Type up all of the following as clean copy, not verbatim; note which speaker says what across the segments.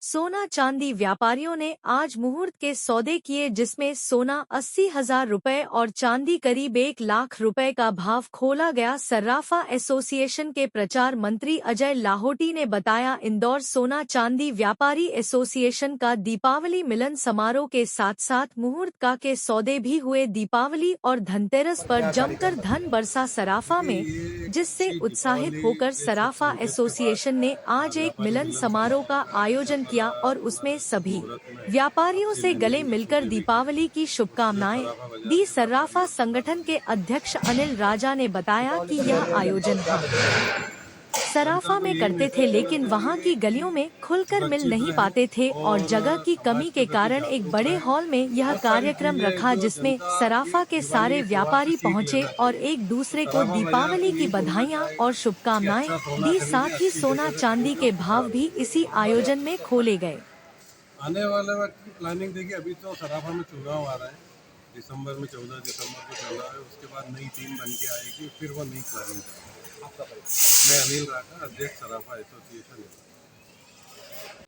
Speaker 1: सोना चांदी व्यापारियों ने आज मुहूर्त के सौदे किए, जिसमें सोना 80,000 रुपए और चांदी करीब 1,00,000 रुपए का भाव खोला गया। सर्राफा एसोसिएशन के प्रचार मंत्री अजय लाहोटी ने बताया, इंदौर सोना चांदी व्यापारी एसोसिएशन का दीपावली मिलन समारोह के साथ साथ मुहूर्त का के सौदे भी हुए। दीपावली और धनतेरस पर जमकर धन बरसा सराफा में, जिससे उत्साहित होकर सराफा एसोसिएशन ने आज एक मिलन समारोह का आयोजन किया और उसमें सभी व्यापारियों से गले मिलकर दीपावली की शुभकामनाएं दी। सर्राफा संगठन के अध्यक्ष अनिल राजा ने बताया कि यह आयोजन सराफा में करते थे, लेकिन वहां की गलियों में खुलकर मिल नहीं पाते थे और जगह की कमी के कारण एक बड़े हॉल में यह कार्यक्रम रखा, जिसमें सराफा के सारे व्यापारी पहुंचे और एक दूसरे को दीपावली की बधाइयां और शुभकामनाएं दी। साथ ही सोना चांदी के भाव भी इसी आयोजन में खोले गए।
Speaker 2: आने वाले वक्त की प्लानिंग देखिए, अभी तो सराफा में चुनाव आ रहा है, दिसंबर में 14 दिसंबर को चला है, उसके बाद नई टीम बन के आएगी, फिर वो नई प्लानिंग करेगी। मैं अनिल राका, अध्यक्ष सराफा एसोसिएशन।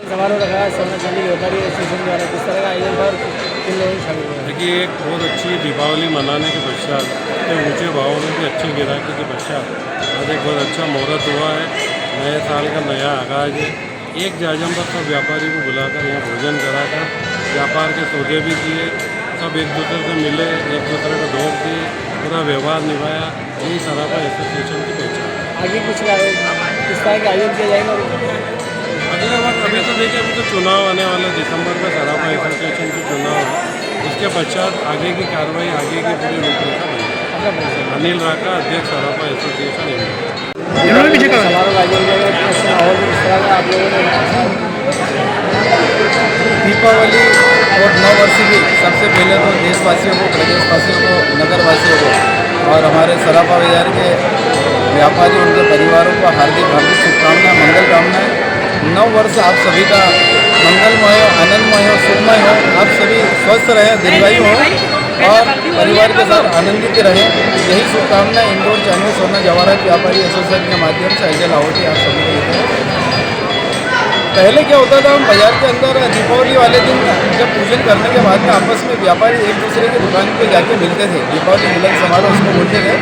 Speaker 3: समारोह रखा है सोना चांदी व्यापारी एसोसिएशन द्वारा, किस तरह का आयोजन पर किन लोगों ने शामिल हुआ?
Speaker 2: देखिए, एक बहुत अच्छी दीपावली मनाने के पश्चात तो ऊँचे भावों में भी अच्छी गिराकी के पश्चात आज एक बहुत अच्छा मुहूर्त हुआ है। नए साल का नया आगाज है। एक जाजम पर सब व्यापारी को बुलाकर यहाँ भोजन कराकर व्यापार के सौदे भी किए, सब एक दूसरे से मिले, एक दूसरे को दोस्त दिए, पूरा व्यवहार निभाया। यही सराफा एसोसिएशन की पहचान।
Speaker 3: आगे कुछ किस तरह के आयोजन किया जाएगा?
Speaker 2: अगले वक्त अभी तो देखिए, अभी तो चुनाव आने वाला, दिसंबर में सराफा एसोसिएशन के चुनाव है, उसके पश्चात आगे की कार्रवाई, आगे की पूरी रूपरेखा बनेगी। अनिल राका, अध्यक्ष सराफा एसोसिएशन।
Speaker 3: समारोह आयोजन किया गया और किस तरह का आप लोगों ने?
Speaker 4: दीपावली और नववर्ष की सबसे पहले तो देशवासियों को, प्रदेशवासियों को, नगरवासियों को और हमारे सराफा बाजार के व्यापारी उनके परिवारों को हार्दिक शुभकामनाएं, मंगल कामनाएं। नव वर्ष आप सभी का मंगलमय हो, आनंदमय हो, सुखमय हो। आप सभी स्वस्थ रहें, दीर्घायु हो और परिवार के साथ आनंदित रहें। यही शुभकामनाएं इंदौर चांदी सोना जवाहरात व्यापारी एसोसिएशन के माध्यम से अजय लाहोटी आप सभी को देते हैं। पहले क्या होता था, हम बाजार के अंदर दीपावली वाले दिन जब पूजन करने के बाद में आपस में व्यापारी एक दूसरे की दुकान पे जाके मिलते थे। दीपावली मिलन समारोह उसको बोलते थे।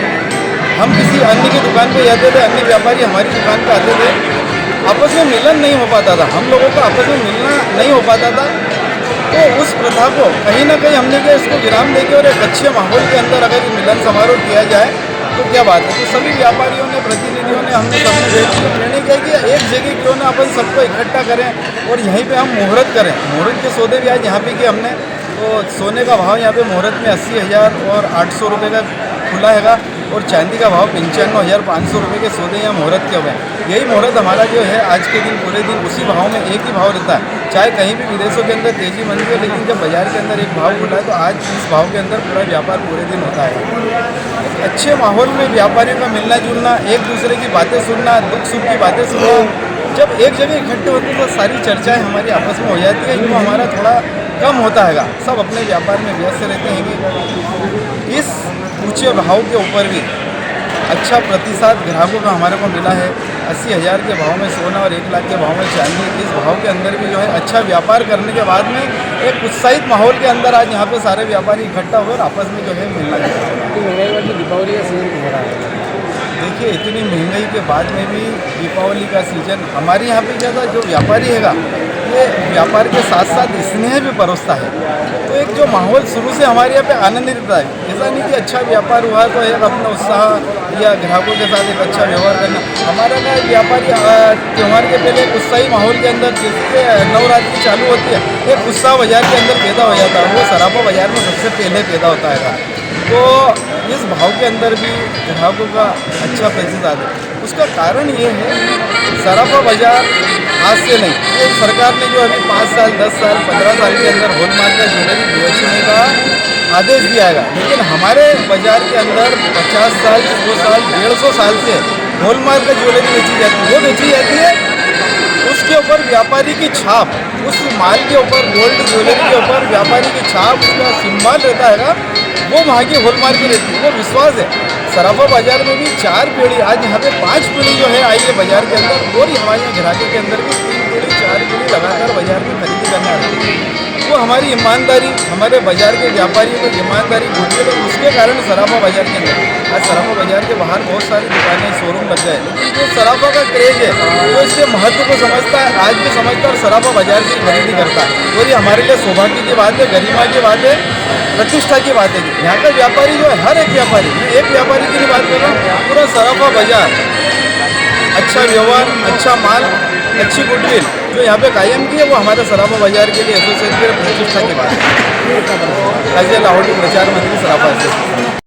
Speaker 4: हम किसी अन्य की दुकान पे जाते थे, अन्य व्यापारी हमारी दुकान पे आते थे, आपस में मिलन नहीं हो पाता था, हम लोगों को आपस में मिलना नहीं हो पाता था। तो उस प्रथा को कहीं ना कहीं हमने क्या इसको विराम देके और एक अच्छे माहौल के अंदर अगर मिलन समारोह किया जाए तो क्या बात है। तो सभी व्यापारियों ने, प्रतिनिधियों ने, हमने सबने निर्णय किया कि एक जगह क्यों ना अपन सबको इकट्ठा करें और यहीं पे हम मुहूर्त करें। मुहूर्त के सौदे भी आज यहाँ पे किए हमने। तो सोने का भाव यहाँ पे मुहूर्त में 80,000 और 800 रुपये का खुला हैगा और चांदी का भाव 95,500 रुपये के सौदे यहाँ मुहूर्त के हुए हैं। यही मुहूर्त हमारा जो है आज के दिन पूरे दिन उसी भाव में एक ही भाव रहता है। चाहे कहीं भी विदेशों के अंदर तेजी मंदी है, लेकिन जब बाजार के अंदर एक भाव खुला है तो आज इस भाव के अंदर पूरा व्यापार पूरे दिन होता है। एक अच्छे माहौल में व्यापारियों का मिलना जुलना, एक दूसरे की बातें सुनना, दुख सुख की बातें सुनना, जब एक जगह इकट्ठे होते तो सारी चर्चाएं हमारी आपस में हो जाती है। जो हमारा थोड़ा कम होता है, सब अपने व्यापार में व्यस्त रहते हैं कि इस ऊंचे भाव के ऊपर भी अच्छा प्रतिसाद ग्राहकों का हमारे को मिला है। 80,000 के भाव में सोना और 1,00,000 के भाव में चांदी, इस भाव के अंदर भी जो है अच्छा व्यापार करने के बाद में एक उत्साहित माहौल के अंदर आज यहाँ पे सारे व्यापारी इकट्ठा होकर आपस में जो है मिलना चाहिए।
Speaker 3: दीपावली का सीजन हो रहा है,
Speaker 4: देखिए इतनी महंगाई के बाद में भी दीपावली का सीजन हमारे यहाँ पे ज़्यादा जो व्यापारी हैगा ये व्यापार के साथ साथ स्नेह भी परोसता है। तो एक जो माहौल शुरू से हमारे यहाँ पे आनंदित रहता है। ऐसा नहीं कि अच्छा व्यापार हुआ तो एक अपना उत्साह या ग्राहकों के साथ एक अच्छा व्यवहार करना। हमारा ना व्यापारी त्यौहार के पहले एक उत्साही माहौल के अंदर जिसके नवरात्रि चालू होती है, एक उत्साह बाजार के अंदर पैदा हो जाता है। वो सराफा बाजार में सबसे पहले पैदा होता है। तो इस भाव के अंदर भी ग्राहकों का अच्छा प्रतिसाद है। उसका कारण ये है, सराफा बाजार आज से नहीं, ये सरकार ने जो अभी 5 साल, 10 साल, 15 साल के अंदर हॉलमार्क का ज्वेलरी बेचने का आदेश दिया है, लेकिन हमारे बाजार के अंदर 50 साल, 100 साल, 150 साल से हॉलमार्क का ज्वेलरी बेची जाती है। वो बेची जाती है, उसके ऊपर व्यापारी की छाप, उस माल के ऊपर, गोल्ड ज्वेलरी के ऊपर व्यापारी की छाप, उसका सिंबल रहता है, वो वहाँ की हॉलमार्क की रहती है। वो विश्वास है। सराफा बाजार में भी 4 पीढ़ी, आज यहाँ पे 5 पीढ़ी जो है आई है बाजार के अंदर, और हमारे यहाँ ग्राहकों के अंदर भी 3 पीढ़ी, 4 व्यापार के लिए लगातार बाजार में खरीदी करना है। वो हमारी ईमानदारी, हमारे बाजार के व्यापारियों की ईमानदारी गुडविल है, उसके कारण सराफा बाजार के अंदर आज सराफा बाजार के बाहर बहुत सारी दुकानें, शोरूम लग गए, लेकिन जो सराफा का क्रेज है जो इसके महत्व को समझता है आज भी समझता है और सराफा बाजार की खरीदी करता है। और ये हमारे लिए सौभाग्य की बात है, गरिमा की बात है, प्रतिष्ठा की बात है कि यहाँ का व्यापारी जो है, हर एक व्यापारी, मैं एक व्यापारी की नहीं बात कर रहा हूँ, पूरा सराफा बाजार अच्छा व्यवहार, अच्छा माल, अच्छी गुडविल जो यहाँ पे कायम की है, वो हमारे सराफा बाजार के लिए एसोसिएशन की प्रतिष्ठा की बात है। लाहौर के प्रचार मंत्री सराफा एसोसिएशन।